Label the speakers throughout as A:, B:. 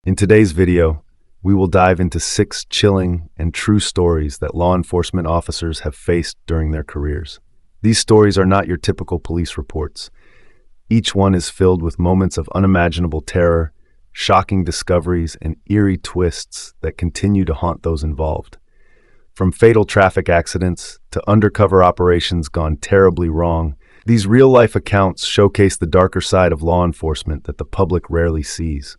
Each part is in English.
A: In today's video, we will dive into 6 chilling and true stories that law enforcement officers have faced during their careers. These stories are not your typical police reports. Each one is filled with moments of unimaginable terror, shocking discoveries, and eerie twists that continue to haunt those involved. From fatal traffic accidents to undercover operations gone terribly wrong, these real-life accounts showcase the darker side of law enforcement that the public rarely sees.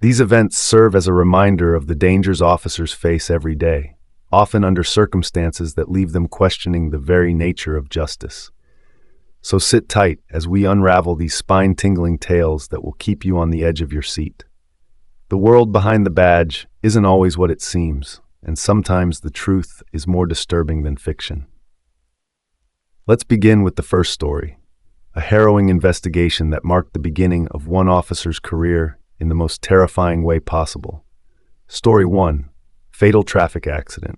A: These events serve as a reminder of the dangers officers face every day, often under circumstances that leave them questioning the very nature of justice. So sit tight as we unravel these spine-tingling tales that will keep you on the edge of your seat. The world behind the badge isn't always what it seems, and sometimes the truth is more disturbing than fiction. Let's begin with the first story, a harrowing investigation that marked the beginning of one officer's career in the most terrifying way possible. Story 1. Fatal traffic accident.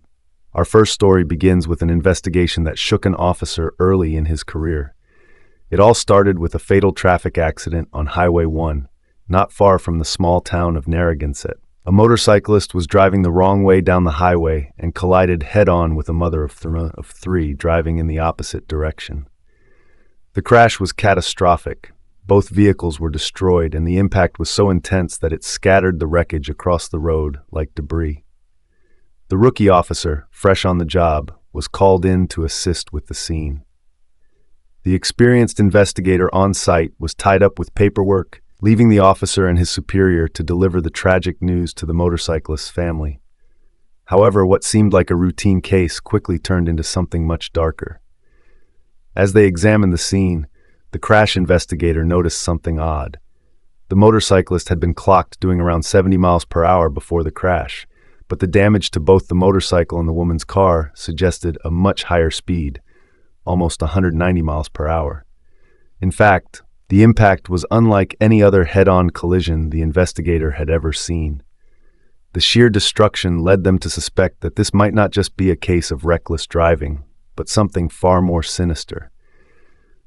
A: Our first story begins with an investigation that shook an officer early in his career. It all started with a fatal traffic accident on Highway 1, not far from the small town of Narragansett. A motorcyclist was driving the wrong way down the highway and collided head-on with a mother of three driving in the opposite direction. The crash was catastrophic. Both vehicles were destroyed, and the impact was so intense that it scattered the wreckage across the road like debris. The rookie officer, fresh on the job, was called in to assist with the scene. The experienced investigator on site was tied up with paperwork, leaving the officer and his superior to deliver the tragic news to the motorcyclist's family. However, what seemed like a routine case quickly turned into something much darker. As they examined the scene, the crash investigator noticed something odd. The motorcyclist had been clocked doing around 70 miles per hour before the crash, but the damage to both the motorcycle and the woman's car suggested a much higher speed, almost 190 miles per hour. In fact, the impact was unlike any other head-on collision the investigator had ever seen. The sheer destruction led them to suspect that this might not just be a case of reckless driving, but something far more sinister.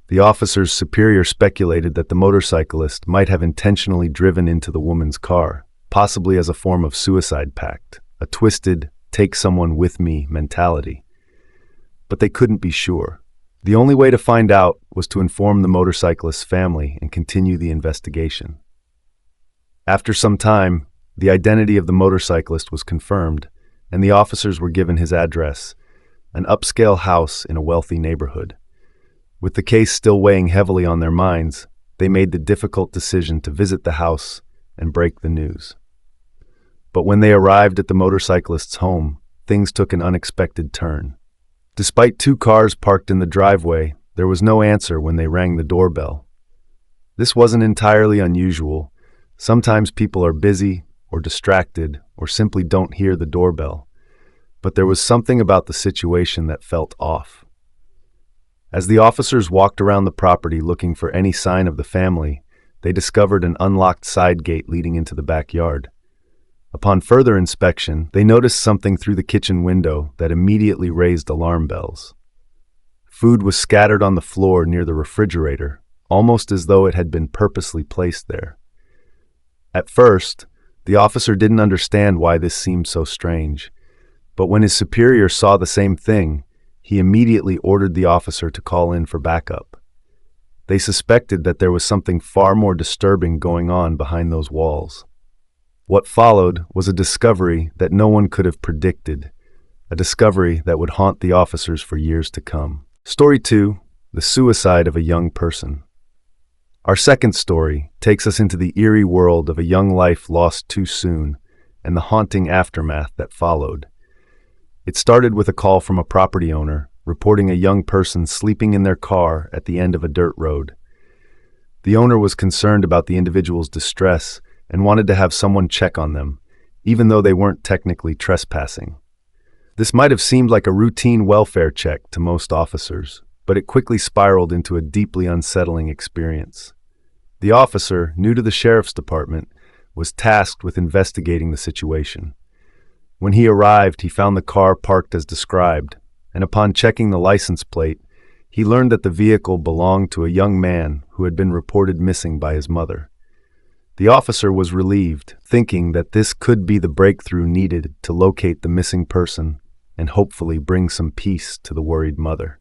A: The officer's superior speculated that the motorcyclist might have intentionally driven into the woman's car, possibly as a form of suicide pact, a twisted, take-someone-with-me mentality. But they couldn't be sure. The only way to find out was to inform the motorcyclist's family and continue the investigation. After some time, the identity of the motorcyclist was confirmed, and the officers were given his address, an upscale house in a wealthy neighborhood. With the case still weighing heavily on their minds, they made the difficult decision to visit the house and break the news. But when they arrived at the motorcyclist's home, things took an unexpected turn. Despite 2 cars parked in the driveway, there was no answer when they rang the doorbell. This wasn't entirely unusual. Sometimes people are busy or distracted or simply don't hear the doorbell. But there was something about the situation that felt off. As the officers walked around the property looking for any sign of the family, they discovered an unlocked side gate leading into the backyard. Upon further inspection, they noticed something through the kitchen window that immediately raised alarm bells. Food was scattered on the floor near the refrigerator, almost as though it had been purposely placed there. At first, the officer didn't understand why this seemed so strange, but when his superior saw the same thing, he immediately ordered the officer to call in for backup. They suspected that there was something far more disturbing going on behind those walls. What followed was a discovery that no one could have predicted, a discovery that would haunt the officers for years to come. Story 2. The suicide of a young person. Our second story takes us into the eerie world of a young life lost too soon and the haunting aftermath that followed. It started with a call from a property owner reporting a young person sleeping in their car at the end of a dirt road. The owner was concerned about the individual's distress and wanted to have someone check on them, even though they weren't technically trespassing. This might have seemed like a routine welfare check to most officers, but it quickly spiraled into a deeply unsettling experience. The officer, new to the sheriff's department, was tasked with investigating the situation. When he arrived, he found the car parked as described, and upon checking the license plate, he learned that the vehicle belonged to a young man who had been reported missing by his mother. The officer was relieved, thinking that this could be the breakthrough needed to locate the missing person and hopefully bring some peace to the worried mother.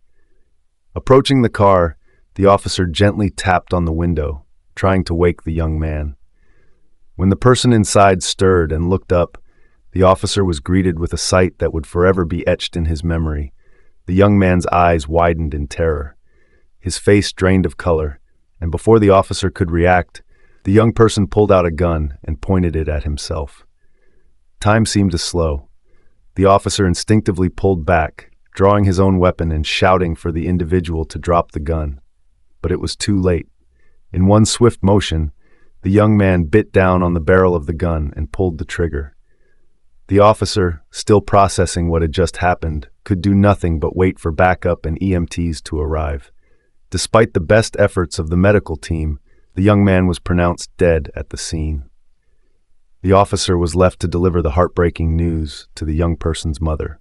A: Approaching the car, the officer gently tapped on the window, trying to wake the young man. When the person inside stirred and looked up, the officer was greeted with a sight that would forever be etched in his memory. The young man's eyes widened in terror. His face drained of color, and before the officer could react, the young person pulled out a gun and pointed it at himself. Time seemed to slow. The officer instinctively pulled back, drawing his own weapon and shouting for the individual to drop the gun. But it was too late. In one swift motion, the young man bit down on the barrel of the gun and pulled the trigger. The officer, still processing what had just happened, could do nothing but wait for backup and EMTs to arrive. Despite the best efforts of the medical team, the young man was pronounced dead at the scene. The officer was left to deliver the heartbreaking news to the young person's mother.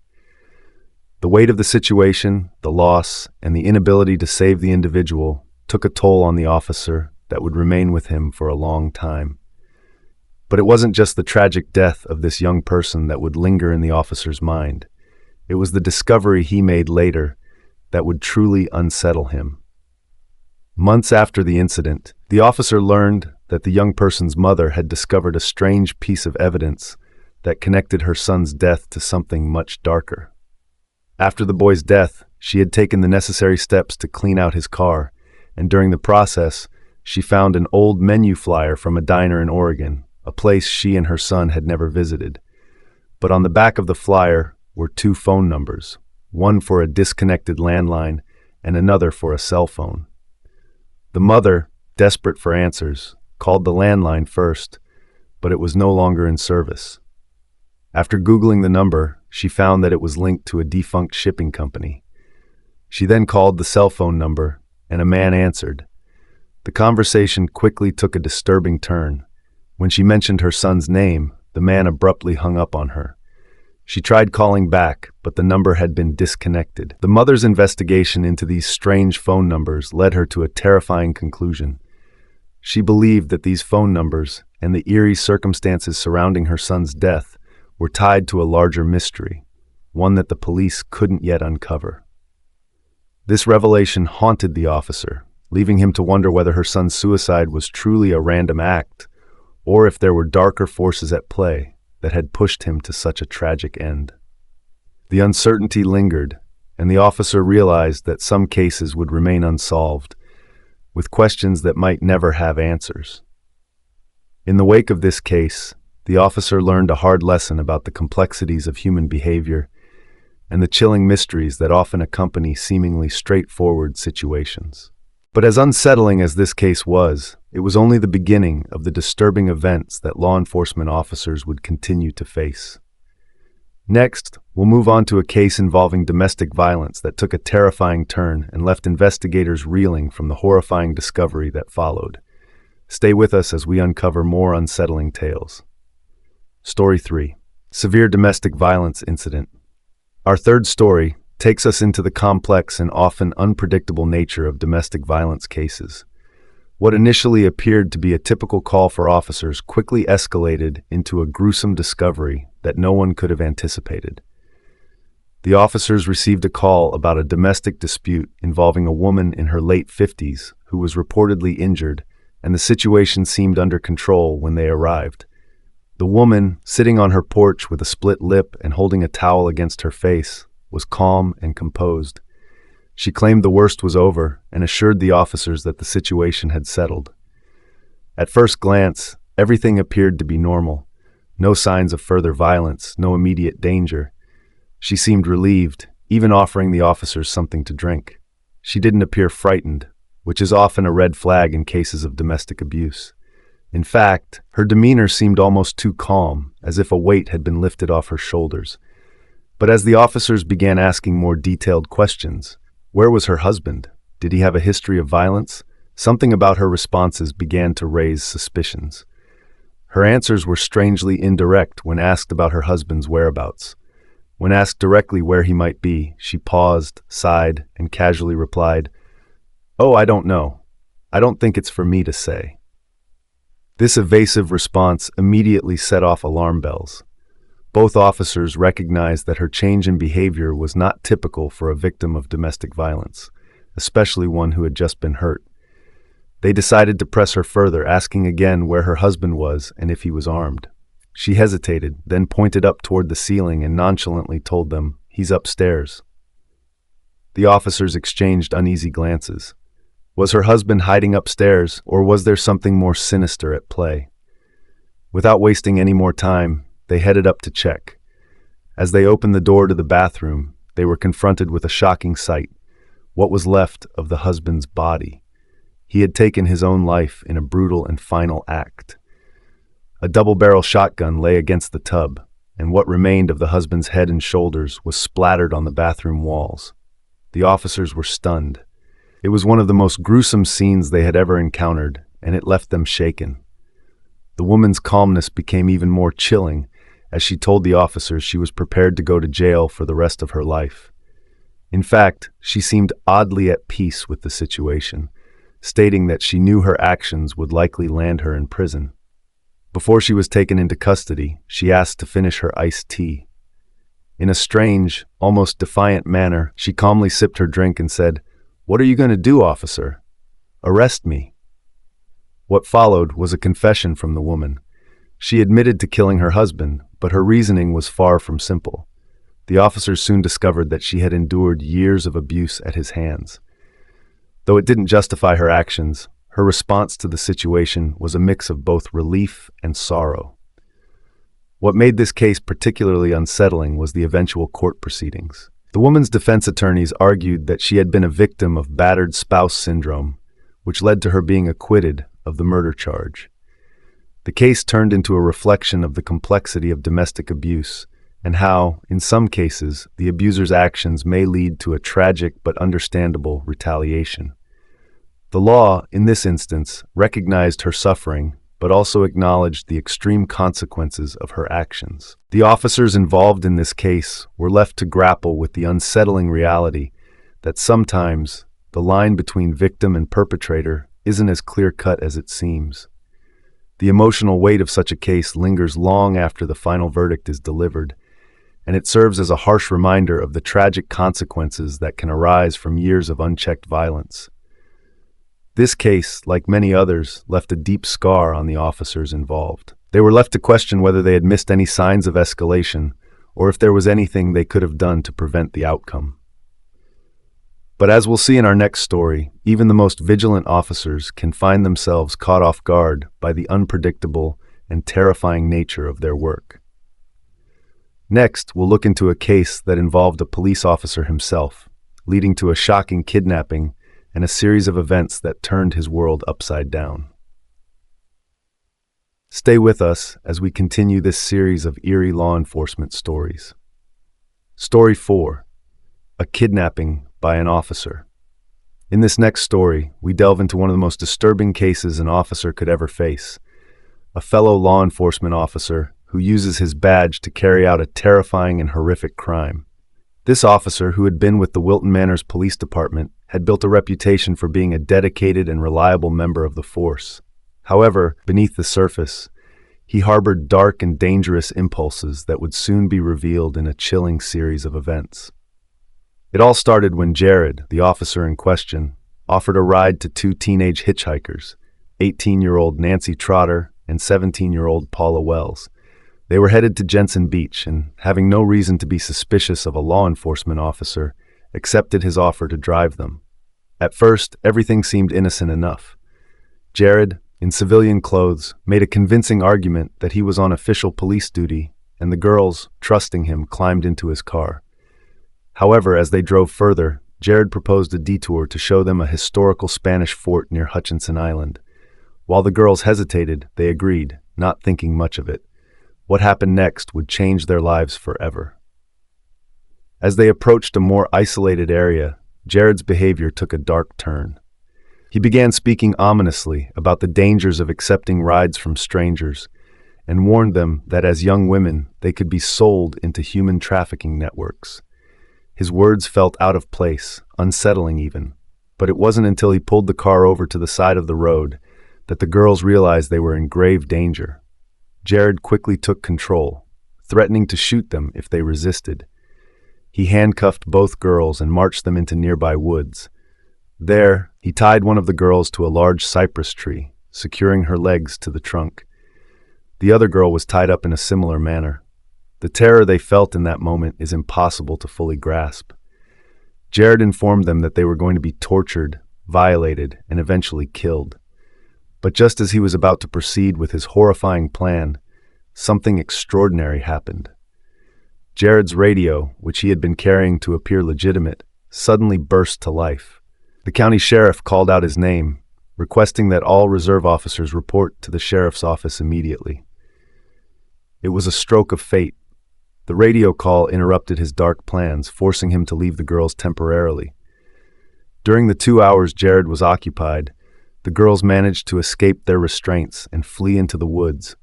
A: The weight of the situation, the loss, and the inability to save the individual took a toll on the officer that would remain with him for a long time. But it wasn't just the tragic death of this young person that would linger in the officer's mind. It was the discovery he made later that would truly unsettle him. Months after the incident, the officer learned that the young person's mother had discovered a strange piece of evidence that connected her son's death to something much darker. After the boy's death, she had taken the necessary steps to clean out his car, and during the process, she found an old menu flyer from a diner in Oregon, a place she and her son had never visited. But on the back of the flyer were 2 phone numbers, one for a disconnected landline and another for a cell phone. The mother, desperate for answers, called the landline first, but it was no longer in service. After Googling the number, she found that it was linked to a defunct shipping company. She then called the cell phone number, and a man answered. The conversation quickly took a disturbing turn. When she mentioned her son's name, the man abruptly hung up on her. She tried calling back, but the number had been disconnected. The mother's investigation into these strange phone numbers led her to a terrifying conclusion. She believed that these phone numbers and the eerie circumstances surrounding her son's death were tied to a larger mystery, one that the police couldn't yet uncover. This revelation haunted the officer, leaving him to wonder whether her son's suicide was truly a random act, or if there were darker forces at play that had pushed him to such a tragic end. The uncertainty lingered, and the officer realized that some cases would remain unsolved, with questions that might never have answers. In the wake of this case, the officer learned a hard lesson about the complexities of human behavior and the chilling mysteries that often accompany seemingly straightforward situations. But as unsettling as this case was, it was only the beginning of the disturbing events that law enforcement officers would continue to face. Next, we'll move on to a case involving domestic violence that took a terrifying turn and left investigators reeling from the horrifying discovery that followed. Stay with us as we uncover more unsettling tales. Story 3. Severe domestic violence incident. Our third story takes us into the complex and often unpredictable nature of domestic violence cases. What initially appeared to be a typical call for officers quickly escalated into a gruesome discovery that no one could have anticipated. The officers received a call about a domestic dispute involving a woman in her late 50s who was reportedly injured, and the situation seemed under control when they arrived. The woman, sitting on her porch with a split lip and holding a towel against her face, was calm and composed. She claimed the worst was over and assured the officers that the situation had settled. At first glance, everything appeared to be normal. No signs of further violence, no immediate danger. She seemed relieved, even offering the officers something to drink. She didn't appear frightened, which is often a red flag in cases of domestic abuse. In fact, her demeanor seemed almost too calm, as if a weight had been lifted off her shoulders. But as the officers began asking more detailed questions, where was her husband? Did he have a history of violence? Something about her responses began to raise suspicions. Her answers were strangely indirect when asked about her husband's whereabouts. When asked directly where he might be, she paused, sighed, and casually replied, "Oh, I don't know. I don't think it's for me to say." This evasive response immediately set off alarm bells. Both officers recognized that her change in behavior was not typical for a victim of domestic violence, especially one who had just been hurt. They decided to press her further, asking again where her husband was and if he was armed. She hesitated, then pointed up toward the ceiling and nonchalantly told them, "He's upstairs." The officers exchanged uneasy glances. Was her husband hiding upstairs, or was there something more sinister at play? Without wasting any more time, they headed up to check. As they opened the door to the bathroom, they were confronted with a shocking sight: what was left of the husband's body. He had taken his own life in a brutal and final act. A double-barrel shotgun lay against the tub, and what remained of the husband's head and shoulders was splattered on the bathroom walls. The officers were stunned. It was one of the most gruesome scenes they had ever encountered, and it left them shaken. The woman's calmness became even more chilling as she told the officers she was prepared to go to jail for the rest of her life. In fact, she seemed oddly at peace with the situation, stating that she knew her actions would likely land her in prison. Before she was taken into custody, she asked to finish her iced tea. In a strange, almost defiant manner, she calmly sipped her drink and said, "What are you going to do, officer? Arrest me." What followed was a confession from the woman. She admitted to killing her husband, but her reasoning was far from simple. The officers soon discovered that she had endured years of abuse at his hands. Though it didn't justify her actions, her response to the situation was a mix of both relief and sorrow. What made this case particularly unsettling was the eventual court proceedings. The woman's defense attorneys argued that she had been a victim of battered spouse syndrome, which led to her being acquitted of the murder charge. The case turned into a reflection of the complexity of domestic abuse and how, in some cases, the abuser's actions may lead to a tragic but understandable retaliation. The law, in this instance, recognized her suffering, but also acknowledged the extreme consequences of her actions. The officers involved in this case were left to grapple with the unsettling reality that sometimes the line between victim and perpetrator isn't as clear-cut as it seems. The emotional weight of such a case lingers long after the final verdict is delivered, and it serves as a harsh reminder of the tragic consequences that can arise from years of unchecked violence. This case, like many others, left a deep scar on the officers involved. They were left to question whether they had missed any signs of escalation, or if there was anything they could have done to prevent the outcome. But as we'll see in our next story, even the most vigilant officers can find themselves caught off guard by the unpredictable and terrifying nature of their work. Next, we'll look into a case that involved a police officer himself, leading to a shocking kidnapping and a series of events that turned his world upside down. Stay with us as we continue this series of eerie law enforcement stories. Story 4: A Kidnapping by an Officer. In this next story, we delve into one of the most disturbing cases an officer could ever face: a fellow law enforcement officer who uses his badge to carry out a terrifying and horrific crime. This officer, who had been with the Wilton Manors Police Department, had built a reputation for being a dedicated and reliable member of the force. However, beneath the surface, he harbored dark and dangerous impulses that would soon be revealed in a chilling series of events. It all started when Jared, the officer in question, offered a ride to two teenage hitchhikers, 18-year-old Nancy Trotter and 17-year-old Paula Wells. They were headed to Jensen Beach and, having no reason to be suspicious of a law enforcement officer, accepted his offer to drive them. At first, everything seemed innocent enough. Jared, in civilian clothes, made a convincing argument that he was on official police duty, and the girls, trusting him, climbed into his car. However, as they drove further, Jared proposed a detour to show them a historical Spanish fort near Hutchinson Island. While the girls hesitated, they agreed, not thinking much of it. What happened next would change their lives forever. As they approached a more isolated area, Jared's behavior took a dark turn. He began speaking ominously about the dangers of accepting rides from strangers, and warned them that as young women, they could be sold into human trafficking networks. His words felt out of place, unsettling even, but it wasn't until he pulled the car over to the side of the road that the girls realized they were in grave danger. Jared quickly took control, threatening to shoot them if they resisted. He handcuffed both girls and marched them into nearby woods. There, he tied one of the girls to a large cypress tree, securing her legs to the trunk. The other girl was tied up in a similar manner. The terror they felt in that moment is impossible to fully grasp. Jared informed them that they were going to be tortured, violated, and eventually killed. But just as he was about to proceed with his horrifying plan, something extraordinary happened. Jared's radio, which he had been carrying to appear legitimate, suddenly burst to life. The county sheriff called out his name, requesting that all reserve officers report to the sheriff's office immediately. It was a stroke of fate. The radio call interrupted his dark plans, forcing him to leave the girls temporarily. During the 2 hours Jared was occupied, the girls managed to escape their restraints and flee into the woods,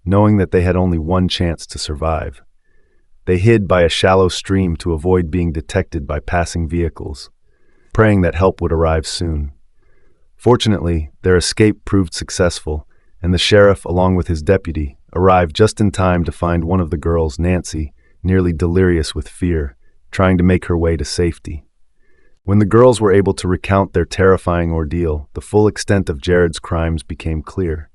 A: knowing that they had only one chance to survive. They hid by a shallow stream to avoid being detected by passing vehicles, praying that help would arrive soon. Fortunately, their escape proved successful, and the sheriff, along with his deputy, arrived just in time to find one of the girls, Nancy, nearly delirious with fear, trying to make her way to safety. When the girls were able to recount their terrifying ordeal, the full extent of Jared's crimes became clear.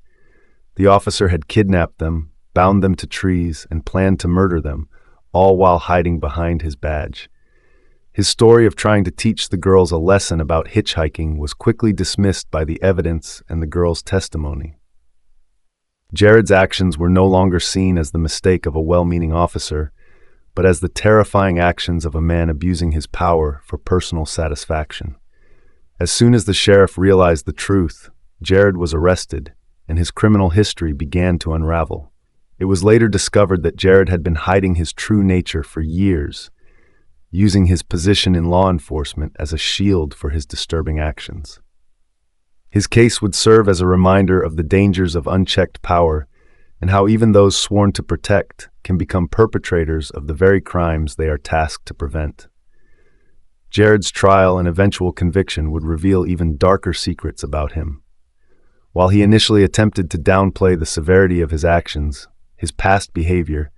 A: The officer had kidnapped them, bound them to trees, and planned to murder them, all while hiding behind his badge. His story of trying to teach the girls a lesson about hitchhiking was quickly dismissed by the evidence and the girls' testimony. Jared's actions were no longer seen as the mistake of a well-meaning officer, but as the terrifying actions of a man abusing his power for personal satisfaction. As soon as the sheriff realized the truth, Jared was arrested, and his criminal history began to unravel. It was later discovered that Jared had been hiding his true nature for years, using his position in law enforcement as a shield for his disturbing actions. His case would serve as a reminder of the dangers of unchecked power and how even those sworn to protect can become perpetrators of the very crimes they are tasked to prevent. Jared's trial and eventual conviction would reveal even darker secrets about him. While he initially attempted to downplay the severity of his actions, his past behavior,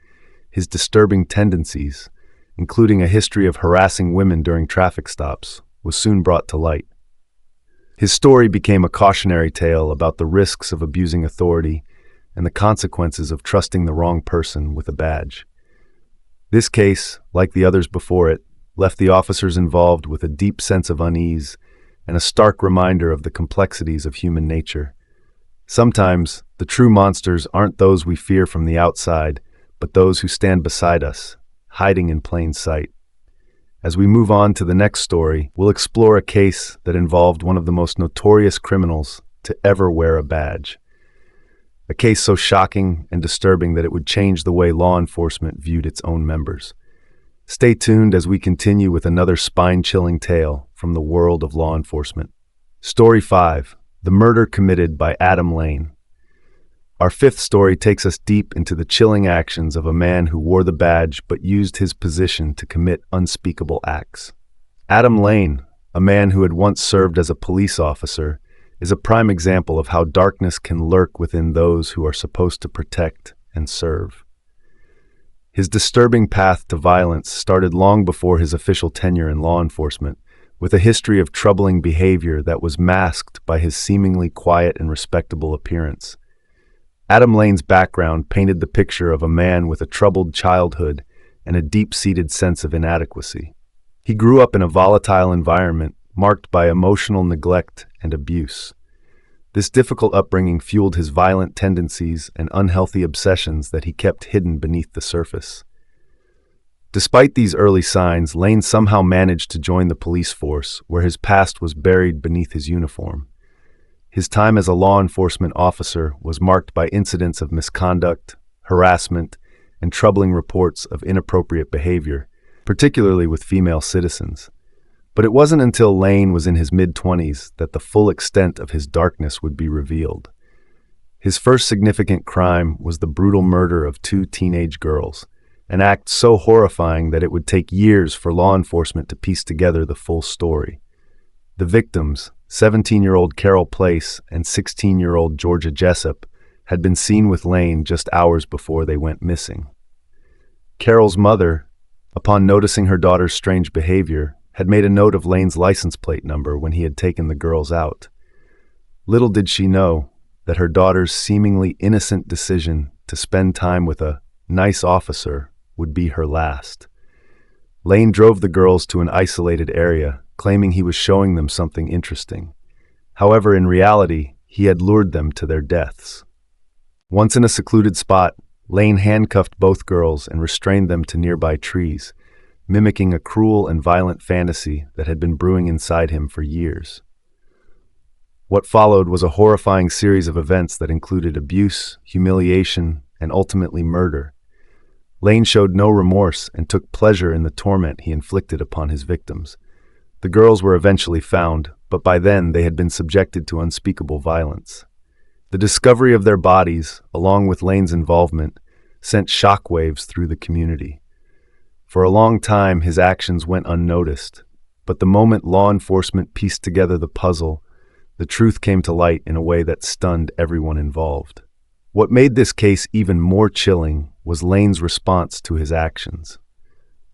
A: his disturbing tendencies, including a history of harassing women during traffic stops, was soon brought to light. His story became a cautionary tale about the risks of abusing authority and the consequences of trusting the wrong person with a badge. This case, like the others before it, left the officers involved with a deep sense of unease and a stark reminder of the complexities of human nature. Sometimes, the true monsters aren't those we fear from the outside, but those who stand beside us, hiding in plain sight. As we move on to the next story, we'll explore a case that involved one of the most notorious criminals to ever wear a badge. A case so shocking and disturbing that it would change the way law enforcement viewed its own members. Stay tuned as we continue with another spine-chilling tale from the world of law enforcement. Story 5. The Murder Committed by Adam Lane. Our fifth story takes us deep into the chilling actions of a man who wore the badge but used his position to commit unspeakable acts. Adam Lane, a man who had once served as a police officer, is a prime example of how darkness can lurk within those who are supposed to protect and serve. His disturbing path to violence started long before his official tenure in law enforcement, with a history of troubling behavior that was masked by his seemingly quiet and respectable appearance. Adam Lane's background painted the picture of a man with a troubled childhood and a deep-seated sense of inadequacy. He grew up in a volatile environment marked by emotional neglect and abuse. This difficult upbringing fueled his violent tendencies and unhealthy obsessions that he kept hidden beneath the surface. Despite these early signs, Lane somehow managed to join the police force, where his past was buried beneath his uniform. His time as a law enforcement officer was marked by incidents of misconduct, harassment, and troubling reports of inappropriate behavior, particularly with female citizens. But it wasn't until Lane was in his mid-20s that the full extent of his darkness would be revealed. His first significant crime was the brutal murder of 2 teenage girls, an act so horrifying that it would take years for law enforcement to piece together the full story. The victims, 17-year-old Carol Place and 16-year-old Georgia Jessup, had been seen with Lane just hours before they went missing. Carol's mother, upon noticing her daughter's strange behavior, had made a note of Lane's license plate number when he had taken the girls out. Little did she know that her daughter's seemingly innocent decision to spend time with a nice officer would be her last. Lane drove the girls to an isolated area, claiming he was showing them something interesting. However, in reality, he had lured them to their deaths. Once in a secluded spot, Lane handcuffed both girls and restrained them to nearby trees, mimicking a cruel and violent fantasy that had been brewing inside him for years. What followed was a horrifying series of events that included abuse, humiliation, and ultimately murder. Lane showed no remorse and took pleasure in the torment he inflicted upon his victims. The girls were eventually found, but by then they had been subjected to unspeakable violence. The discovery of their bodies, along with Lane's involvement, sent shockwaves through the community. For a long time, his actions went unnoticed, but the moment law enforcement pieced together the puzzle, the truth came to light in a way that stunned everyone involved. What made this case even more chilling was Lane's response to his actions.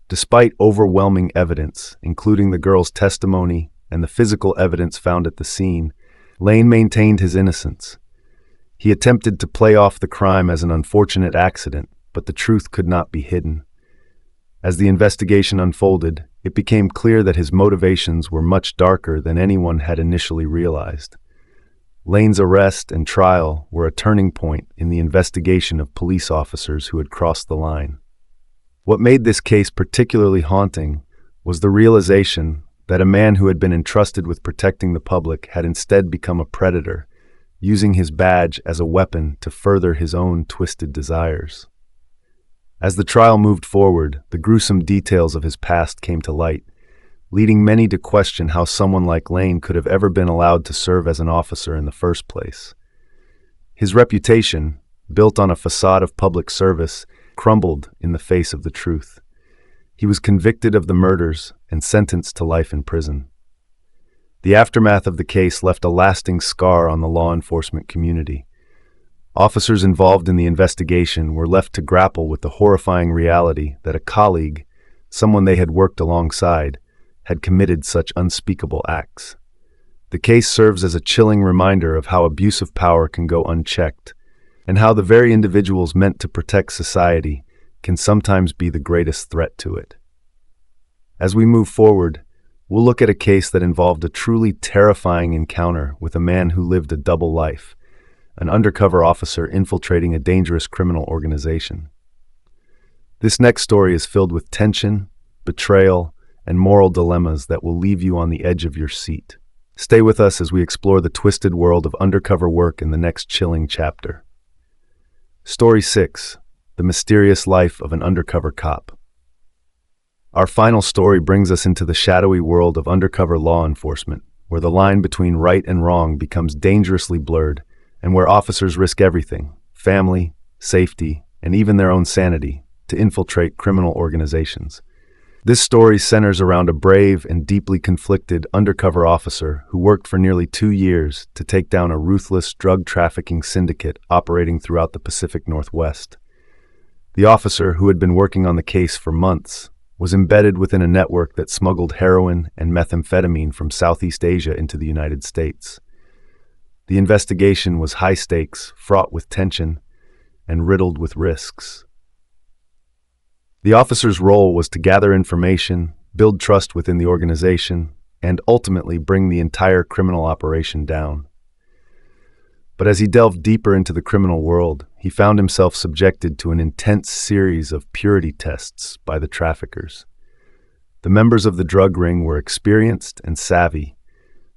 A: Despite overwhelming evidence, including the girls' testimony and the physical evidence found at the scene, Lane maintained his innocence. He attempted to play off the crime as an unfortunate accident, but the truth could not be hidden. As the investigation unfolded, it became clear that his motivations were much darker than anyone had initially realized. Lane's arrest and trial were a turning point in the investigation of police officers who had crossed the line. What made this case particularly haunting was the realization that a man who had been entrusted with protecting the public had instead become a predator, using his badge as a weapon to further his own twisted desires. As the trial moved forward, the gruesome details of his past came to light, leading many to question how someone like Lane could have ever been allowed to serve as an officer in the first place. His reputation, built on a facade of public service, crumbled in the face of the truth. He was convicted of the murders and sentenced to life in prison. The aftermath of the case left a lasting scar on the law enforcement community. Officers involved in the investigation were left to grapple with the horrifying reality that a colleague, someone they had worked alongside, had committed such unspeakable acts. The case serves as a chilling reminder of how abuse of power can go unchecked, and how the very individuals meant to protect society can sometimes be the greatest threat to it. As we move forward, we'll look at a case that involved a truly terrifying encounter with a man who lived a double life, an undercover officer infiltrating a dangerous criminal organization. This next story is filled with tension, betrayal, and moral dilemmas that will leave you on the edge of your seat. Stay with us as we explore the twisted world of undercover work in the next chilling chapter. Story 6: The Mysterious Life of an Undercover Cop. Our final story brings us into the shadowy world of undercover law enforcement, where the line between right and wrong becomes dangerously blurred, and where officers risk everything, family, safety, and even their own sanity, to infiltrate criminal organizations. This story centers around a brave and deeply conflicted undercover officer who worked for nearly 2 years to take down a ruthless drug trafficking syndicate operating throughout the Pacific Northwest. The officer, who had been working on the case for months, was embedded within a network that smuggled heroin and methamphetamine from Southeast Asia into the United States. The investigation was high stakes, fraught with tension, and riddled with risks. The officer's role was to gather information, build trust within the organization, and ultimately bring the entire criminal operation down. But as he delved deeper into the criminal world, he found himself subjected to an intense series of purity tests by the traffickers. The members of the drug ring were experienced and savvy.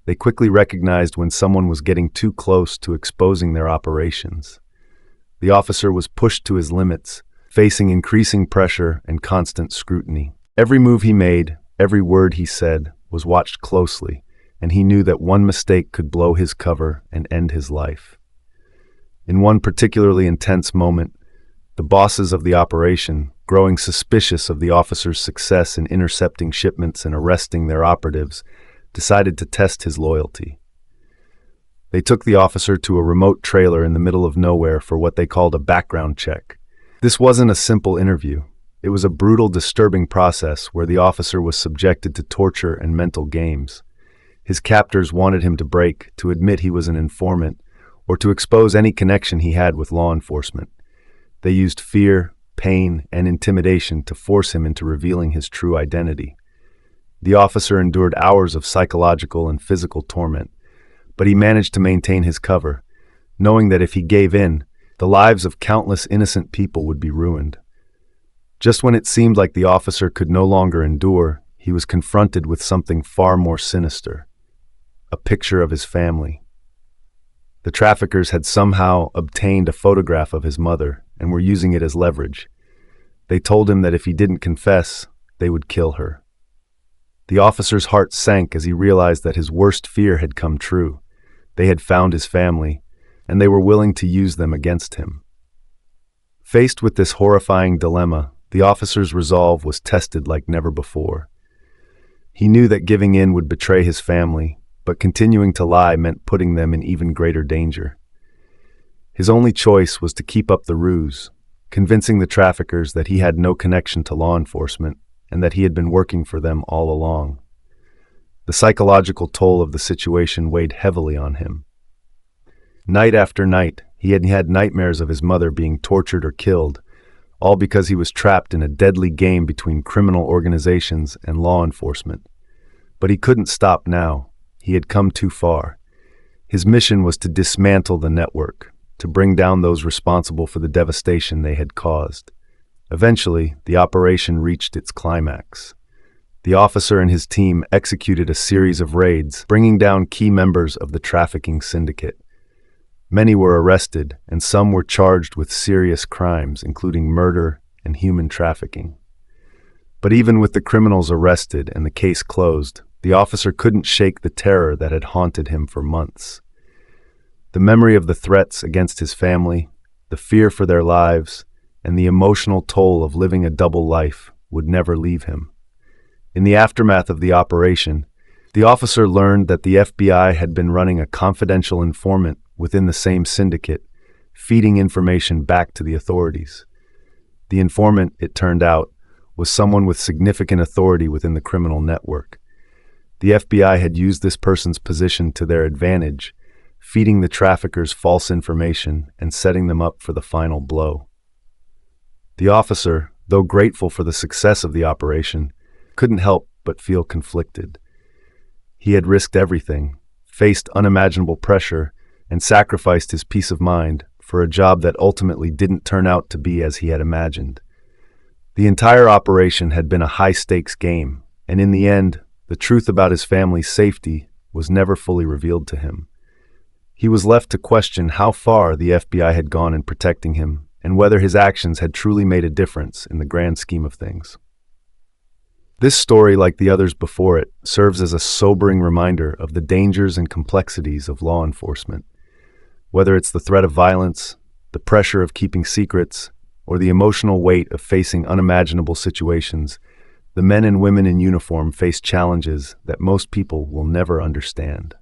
A: They quickly recognized when someone was getting too close to exposing their operations. The officer was pushed to his limits, facing increasing pressure and constant scrutiny. Every move he made, every word he said, was watched closely, and he knew that one mistake could blow his cover and end his life. In one particularly intense moment, the bosses of the operation, growing suspicious of the officer's success in intercepting shipments and arresting their operatives, decided to test his loyalty. They took the officer to a remote trailer in the middle of nowhere for what they called a background check. This wasn't a simple interview. It was a brutal, disturbing process where the officer was subjected to torture and mental games. His captors wanted him to break, to admit he was an informant, or to expose any connection he had with law enforcement. They used fear, pain, and intimidation to force him into revealing his true identity. The officer endured hours of psychological and physical torment, but he managed to maintain his cover, knowing that if he gave in, the lives of countless innocent people would be ruined. Just when it seemed like the officer could no longer endure, he was confronted with something far more sinister: a picture of his family. The traffickers had somehow obtained a photograph of his mother and were using it as leverage. They told him that if he didn't confess, they would kill her. The officer's heart sank as he realized that his worst fear had come true. They had found his family, and they were willing to use them against him. Faced with this horrifying dilemma, the officer's resolve was tested like never before. He knew that giving in would betray his family, but continuing to lie meant putting them in even greater danger. His only choice was to keep up the ruse, convincing the traffickers that he had no connection to law enforcement and that he had been working for them all along. The psychological toll of the situation weighed heavily on him. Night after night, he had had nightmares of his mother being tortured or killed, all because he was trapped in a deadly game between criminal organizations and law enforcement. But he couldn't stop now. He had come too far. His mission was to dismantle the network, to bring down those responsible for the devastation they had caused. Eventually, the operation reached its climax. The officer and his team executed a series of raids, bringing down key members of the trafficking syndicate. Many were arrested, and some were charged with serious crimes, including murder and human trafficking. But even with the criminals arrested and the case closed, the officer couldn't shake the terror that had haunted him for months. The memory of the threats against his family, the fear for their lives, and the emotional toll of living a double life would never leave him. In the aftermath of the operation, the officer learned that the FBI had been running a confidential informant within the same syndicate, feeding information back to the authorities. The informant, it turned out, was someone with significant authority within the criminal network. The FBI had used this person's position to their advantage, feeding the traffickers false information and setting them up for the final blow. The officer, though grateful for the success of the operation, couldn't help but feel conflicted. He had risked everything, faced unimaginable pressure, and sacrificed his peace of mind for a job that ultimately didn't turn out to be as he had imagined. The entire operation had been a high-stakes game, and in the end, the truth about his family's safety was never fully revealed to him. He was left to question how far the FBI had gone in protecting him and whether his actions had truly made a difference in the grand scheme of things. This story, like the others before it, serves as a sobering reminder of the dangers and complexities of law enforcement. Whether it's the threat of violence, the pressure of keeping secrets, or the emotional weight of facing unimaginable situations, the men and women in uniform face challenges that most people will never understand.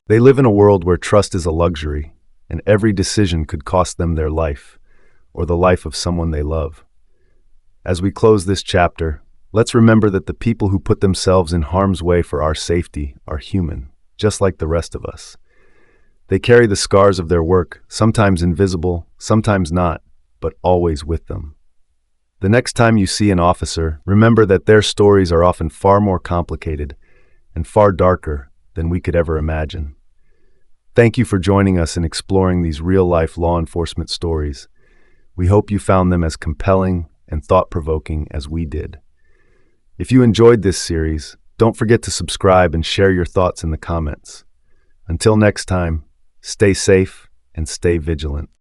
A: They live in a world where trust is a luxury, and every decision could cost them their life, or the life of someone they love. As we close this chapter, let's remember that the people who put themselves in harm's way for our safety are human, just like the rest of us. They carry the scars of their work, sometimes invisible, sometimes not, but always with them. The next time you see an officer, remember that their stories are often far more complicated and far darker than we could ever imagine. Thank you for joining us in exploring these real-life law enforcement stories. We hope you found them as compelling and thought-provoking as we did. If you enjoyed this series, don't forget to subscribe and share your thoughts in the comments. Until next time, stay safe and stay vigilant.